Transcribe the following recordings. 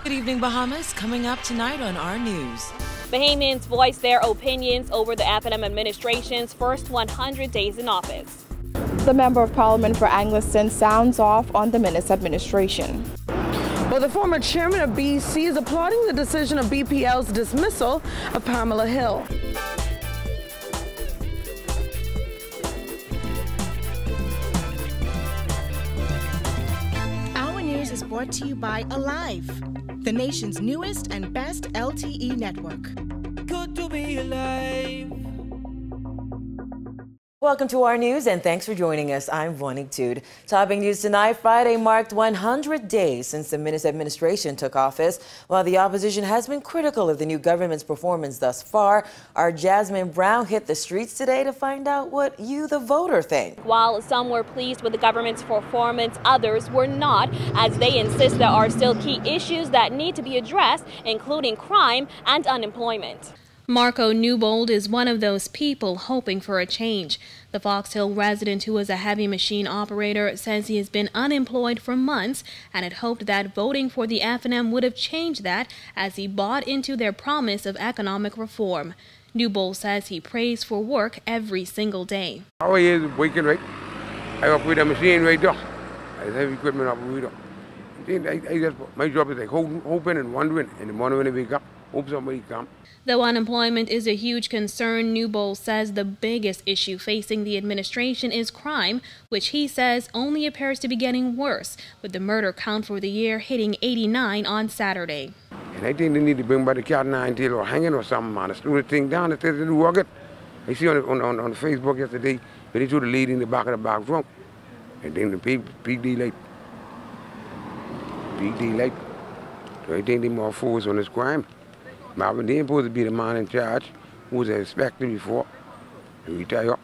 Good evening, Bahamas. Coming up tonight on our news. Bahamians voiced their opinions over the Fnm administration's first 100 days in office. The Member of Parliament for Angleton sounds off on the Minutes administration. Well, the former chairman of BC is applauding the decision of BPL's dismissal of Pamela Hill. Our news is brought to you by Alive, the nation's newest and best LTE network. Good to be alive. Welcome to our news and thanks for joining us. I'm Vonnie Tude. Topping news tonight, Friday marked 100 days since the Minutes administration took office. While the opposition has been critical of the new government's performance thus far, our Jasmine Brown hit the streets today to find out what you, the voter, think. While some were pleased with the government's performance, others were not, as they insist there are still key issues that need to be addressed, including crime and unemployment. Marco Newbold is one of those people hoping for a change. The Fox Hill resident, who is a heavy machine operator, says he has been unemployed for months and had hoped that voting for the Fnm would have changed that, as he bought into their promise of economic reform. Newbold says he prays for work every single day. How is working, right? I operate a machine right there. I have equipment operator. My job is like hoping and wondering, and the morning when I wake up, hope somebody comes. Though unemployment is a huge concern, Newbold says the biggest issue facing the administration is crime, which he says only appears to be getting worse, with the murder count for the year hitting 89 on Saturday. And I think they need to bring back the cat nine tail or hanging or something, man. Slow the thing down instead of work it. I see on Facebook yesterday, they threw the lady in the back of the back trunk. And then the big daylight. Big daylight. So I think they more focused on this crime. Marvin, they ain't supposed to be the man in charge who was an inspector before and retire.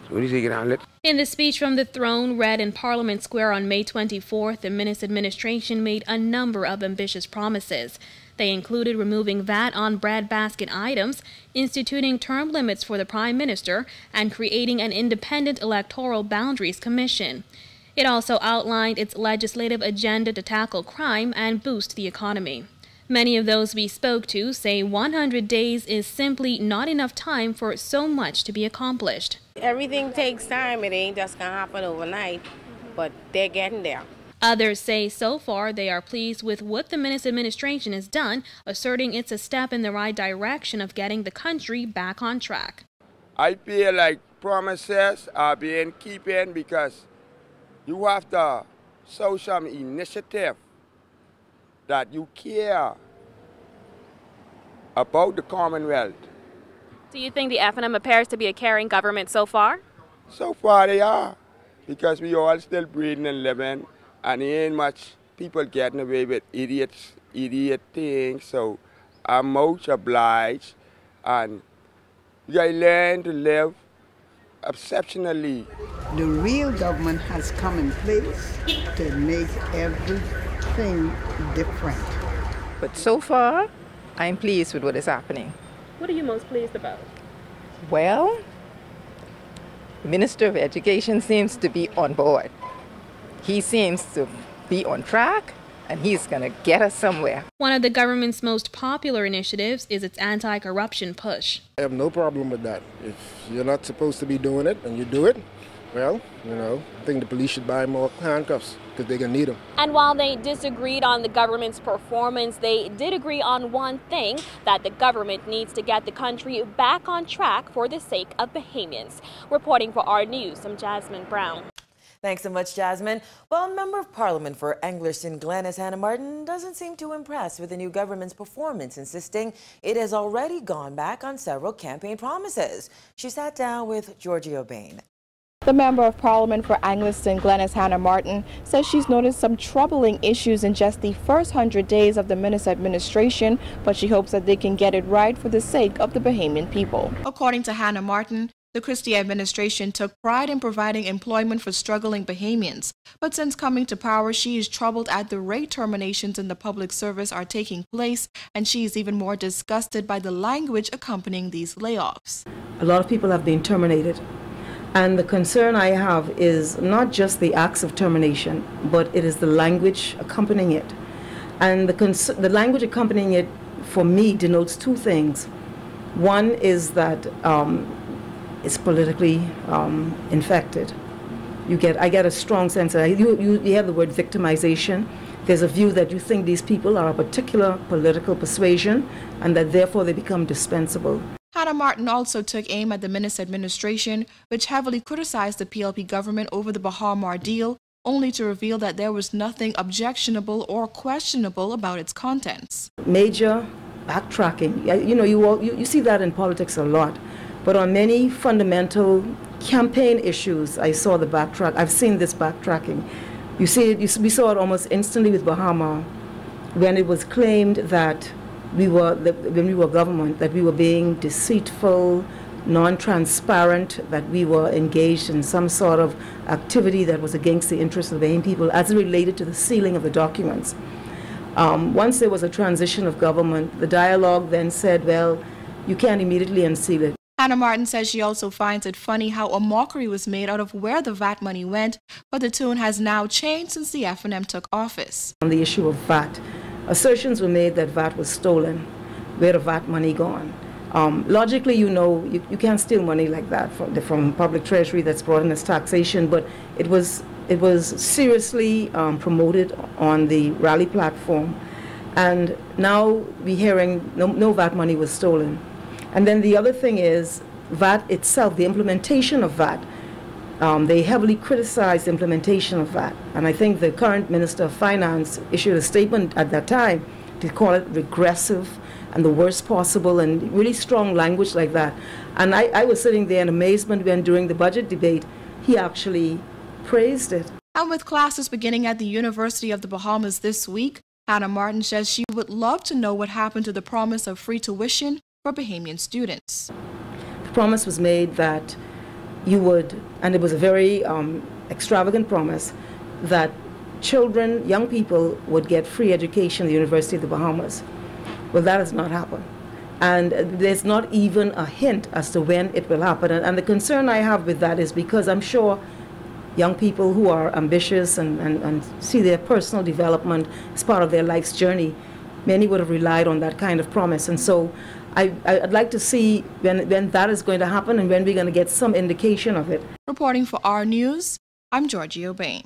So when he take it on, In the speech from the throne read in Parliament Square on May 24th, the Minutes administration made a number of ambitious promises. They included removing VAT on breadbasket items, instituting term limits for the Prime Minister, and creating an independent electoral boundaries commission. It also outlined its legislative agenda to tackle crime and boost the economy. Many of those we spoke to say 100 days is simply not enough time for so much to be accomplished. Everything takes time. It ain't just going to happen overnight, but they're getting there. Others say so far they are pleased with what the Minutes administration has done, asserting it's a step in the right direction of getting the country back on track. I feel like promises are being kept because you have to show some initiative that you care about the Commonwealth. Do you think the Fnm appears to be a caring government so far? So far they are, because we all still breathing and living, and there ain't much people getting away with idiot things, so I'm much obliged, and we gotta learn to live exceptionally. The real government has come in place to make everything different. But so far, I'm pleased with what is happening. What are you most pleased about? Well, the Minister of Education seems to be on board. He seems to be on track, and he's going to get us somewhere. One of the government's most popular initiatives is its anti-corruption push. I have no problem with that. If you're not supposed to be doing it and you do it, well, I think the police should buy more handcuffs because they're going to need them. And while they disagreed on the government's performance, they did agree on one thing, that the government needs to get the country back on track for the sake of Bahamians. Reporting for our news, I'm Jasmine Brown. Thanks so much, Jasmine. Well, a member of Parliament for Angleton Glennis, Hannah Martin, doesn't seem too impressed with the new government's performance, insisting it has already gone back on several campaign promises. She sat down with Giorgio Bain. The Member of Parliament for Angleton Glennis, Hannah Martin, says she's noticed some troubling issues in just the first 100 days of the Minutes administration, but she hopes that they can get it right for the sake of the Bahamian people. According to Hannah Martin, the Christie administration took pride in providing employment for struggling Bahamians. But since coming to power, she is troubled at the rate terminations in the public service are taking place, and she is even more disgusted by the language accompanying these layoffs. A lot of people have been terminated. And the concern I have is not just the acts of termination, but it is the language accompanying it. And the language accompanying it, for me, denotes two things. One is that it's politically infected. I get a strong sense of, you have the word victimization. There's a view that you think these people are a particular political persuasion and that therefore they become dispensable. Hannah Martin also took aim at the Minnis administration, which heavily criticized the PLP government over the Bahamian deal, only to reveal that there was nothing objectionable or questionable about its contents. Major backtracking. You see that in politics a lot, but on many fundamental campaign issues, I've seen this backtracking. We saw it almost instantly with Bahama, when it was claimed that when we were government, that we were being deceitful, non-transparent, that we were engaged in some sort of activity that was against the interests of the Bahamian people as it related to the sealing of the documents. Once there was a transition of government, the dialogue then said, well, you can't immediately unseal it. Hannah Martin says she also finds it funny how a mockery was made out of where the VAT money went, but the tune has now changed since the Fnm took office. On the issue of VAT, assertions were made that VAT was stolen. Where the VAT money gone? Logically, you can't steal money like that from public treasury that's brought in as taxation, but it was seriously promoted on the rally platform, and now we're hearing no VAT money was stolen. And then the other thing is VAT itself, the implementation of VAT. They heavily criticized the implementation of VAT, and I think the current Minister of Finance issued a statement at that time to call it regressive and the worst possible, and really strong language like that. And I was sitting there in amazement when during the budget debate he actually praised it. And with classes beginning at the University of the Bahamas this week, Hannah Martin says she would love to know what happened to the promise of free tuition for Bahamian students. The promise was made that you would, and it was a very extravagant promise, that children, young people, would get free education at the University of the Bahamas. Well, that has not happened. And there's not even a hint as to when it will happen. And the concern I have with that is because I'm sure young people who are ambitious and see their personal development as part of their life's journey, many would have relied on that kind of promise. And so I'd like to see when that is going to happen and when we're going to get some indication of it. Reporting for our News, I'm Georgie O'Bain.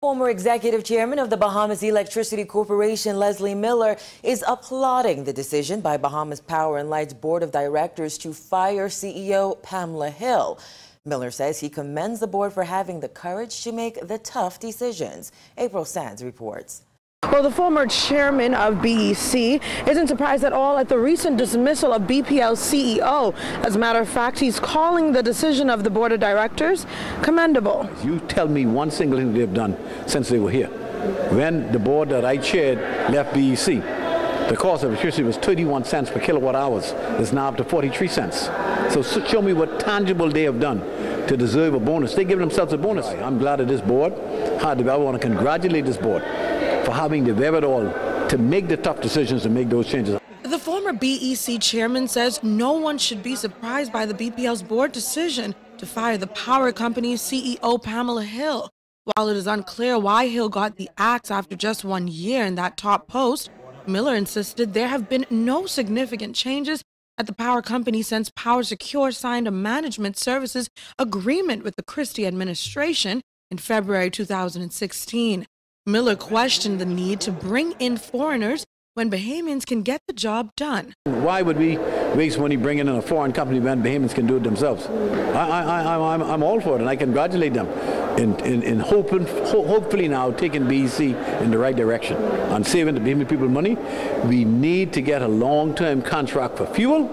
Former executive chairman of the Bahamas Electricity Corporation, Leslie Miller, is applauding the decision by Bahamas Power and Light's board of directors to fire CEO Pamela Hill. Miller says he commends the board for having the courage to make the tough decisions. April Sands reports. Well, the former chairman of BEC isn't surprised at all at the recent dismissal of BPL's CEO. As a matter of fact, he's calling the decision of the board of directors commendable. You tell me one single thing they've done since they were here. When the board that I chaired left BEC, the cost of electricity was 31 cents per kilowatt hours. It's now up to 43 cents. So show me what tangible they have done to deserve a bonus. They give themselves a bonus. I'm glad that this board, I want to congratulate this board for having the wherewithal to make the tough decisions to make those changes. The former BEC chairman says no one should be surprised by the BPL's board decision to fire the power company's CEO Pamela Hill. While it is unclear why Hill got the axe after just 1 year in that top post, Miller insisted there have been no significant changes at the power company since Power Secure signed a management services agreement with the Christie administration in February 2016. Miller questioned the need to bring in foreigners when Bahamians can get the job done. Why would we waste money bringing in a foreign company when Bahamians can do it themselves? I'm all for it, and I congratulate them in hopefully now taking BEC in the right direction and saving the Bahamian people money. We need to get a long-term contract for fuel,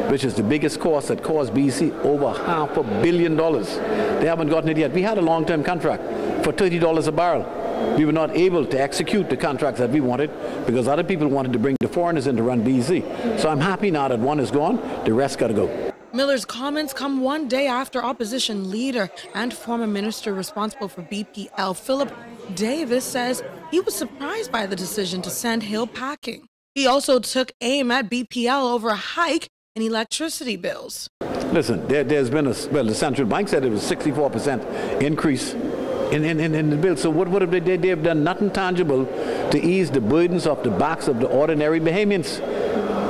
which is the biggest cost that cost BEC over $500 million. They haven't gotten it yet. We had a long-term contract for $30 a barrel. We were not able to execute the contracts that we wanted because other people wanted to bring the foreigners in to run BEC. So I'm happy now that one is gone, the rest got to go. Miller's comments come 1 day after opposition leader and former minister responsible for BPL, Philip Davis, says he was surprised by the decision to send Hill packing. He also took aim at BPL over a hike in electricity bills. Listen, there's been the central bank said it was 64% increase in the bill. So what have they? They have done nothing tangible to ease the burdens off the backs of the ordinary Bahamians.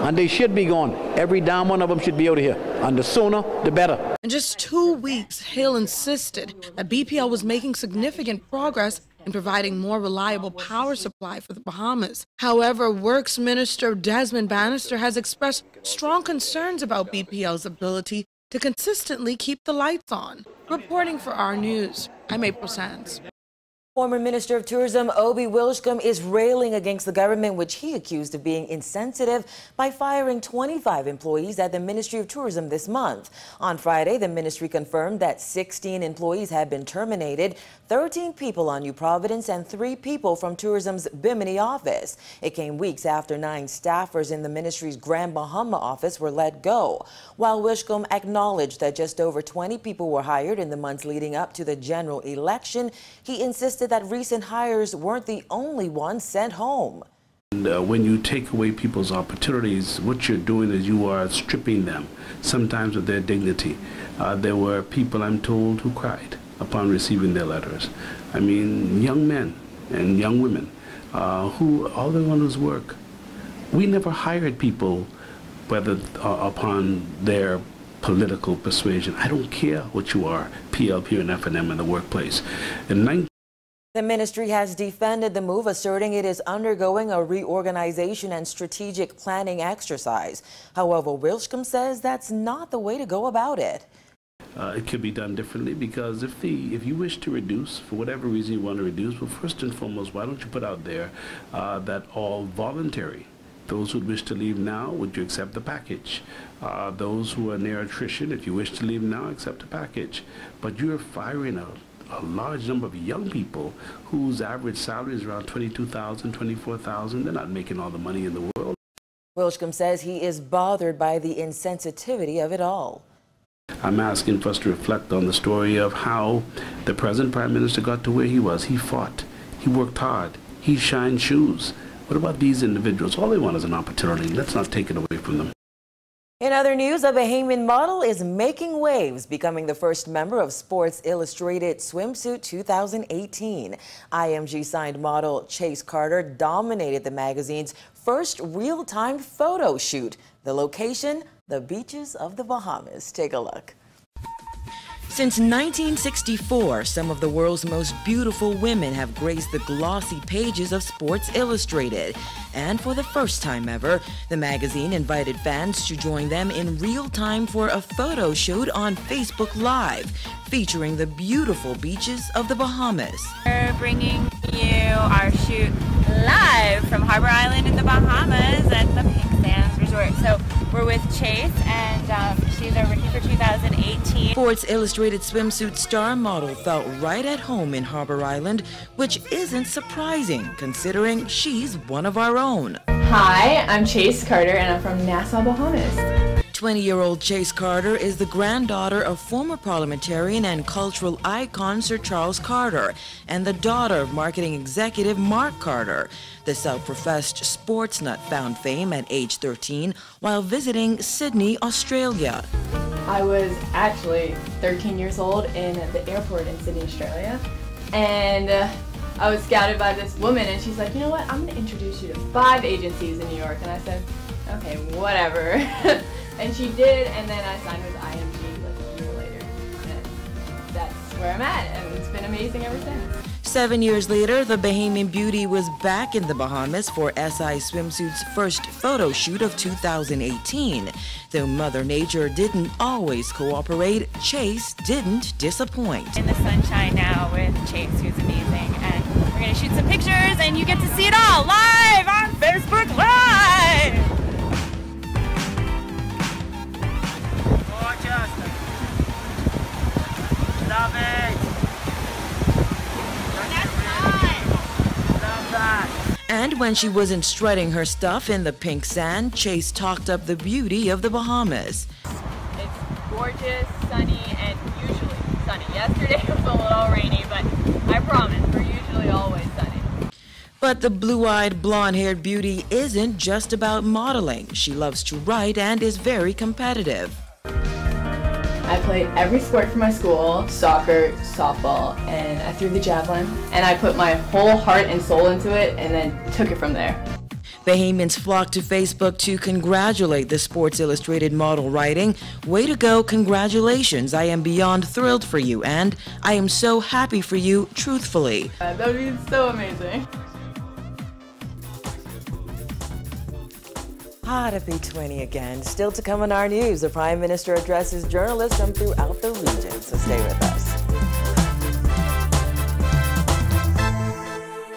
And they should be gone. Every damn one of them should be out of here. And the sooner, the better. In just 2 weeks, Hill insisted that BPL was making significant progress in providing more reliable power supply for the Bahamas. However, Works Minister Desmond Bannister has expressed strong concerns about BPL's ability to consistently keep the lights on. Reporting for our news, I'm April Sands. Former Minister of Tourism Obi Wilshcombe is railing against the government, which he accused of being insensitive by firing 25 employees at the Ministry of Tourism this month. On Friday, the ministry confirmed that 16 employees had been terminated, 13 people on New Providence and 3 people from tourism's Bimini office. It came weeks after 9 staffers in the ministry's Grand Bahama office were let go. While Wilshcombe acknowledged that just over 20 people were hired in the months leading up to the general election, he insisted that recent hires weren't the only ones sent home. And when you take away people's opportunities, what you're doing is you are stripping them, sometimes of their dignity. There were people, I'm told, who cried upon receiving their letters. I mean, young men and young women who all they want is work. We never hired people whether upon their political persuasion. I don't care what you are, PLP and Fnm in the workplace. The ministry has defended the move, asserting it is undergoing a reorganization and strategic planning exercise. However, Wilshcombe says that's not the way to go about it. It could be done differently, because if you wish to reduce, for whatever reason you want to reduce, well, first and foremost, why don't you put out there that all voluntary. Those who wish to leave now, would you accept the package? Those who are near attrition, if you wish to leave now, accept the package. But you're firing out a large number of young people whose average salary is around $22,000, $24,000. They're not making all the money in the world. Wilshcombe says he is bothered by the insensitivity of it all. I'm asking for us to reflect on the story of how the present Prime Minister got to where he was. He fought. He worked hard. He shined shoes. What about these individuals? All they want is an opportunity. Let's not take it away from them. In other news, a Bahamian model is making waves, becoming the first member of Sports Illustrated Swimsuit 2018. IMG-signed model Chase Carter dominated the magazine's first real-time photo shoot. The location, the beaches of the Bahamas. Take a look. Since 1964, some of the world's most beautiful women have graced the glossy pages of Sports Illustrated. And for the first time ever, the magazine invited fans to join them in real time for a photo shoot on Facebook Live, featuring the beautiful beaches of the Bahamas. We're bringing you our shoot live from Harbor Island in the Bahamas at the Fnm'S Resort. So we're with Chase, and she's our rookie for 2018. Sports Illustrated swimsuit star model felt right at home in Harbor Island, which isn't surprising considering she's one of our own. Hi, I'm Chase Carter, and I'm from Nassau, Bahamas. 20-year-old Chase Carter is the granddaughter of former parliamentarian and cultural icon Sir Charles Carter and the daughter of marketing executive Mark Carter. The self-professed sports nut found fame at age 13 while visiting Sydney, Australia. I was actually 13 years old in the airport in Sydney, Australia, and I was scouted by this woman, and she's like, you know what, I'm going to introduce you to 5 agencies in New York. And I said, okay, whatever. And she did, and then I signed with IMG like a year later. And that's where I'm at, and it's been amazing ever since. 7 years later, the Bahamian beauty was back in the Bahamas for SI Swimsuit's first photo shoot of 2018. Though Mother Nature didn't always cooperate, Chase didn't disappoint. In the sunshine now with Chase, who's amazing, and we're going to shoot some pictures, and you get to see it all live on Facebook Live! Love it! Love that! And when she wasn't strutting her stuff in the pink sand, Chase talked up the beauty of the Bahamas. It's gorgeous, sunny, and usually sunny. Yesterday was a little rainy, but I promise, we're usually always sunny. But the blue-eyed, blonde-haired beauty isn't just about modeling. She loves to write and is very competitive. I played every sport for my school, soccer, softball, and I threw the javelin. And I put my whole heart and soul into it and then took it from there. Bahamians flocked to Facebook to congratulate the Sports Illustrated model, writing, "Way to go, congratulations. I am beyond thrilled for you, and I am so happy for you, truthfully." That would be so amazing. Hot at B20 again. Still to come on our news, the Prime Minister addresses journalists from throughout the region, so stay with us.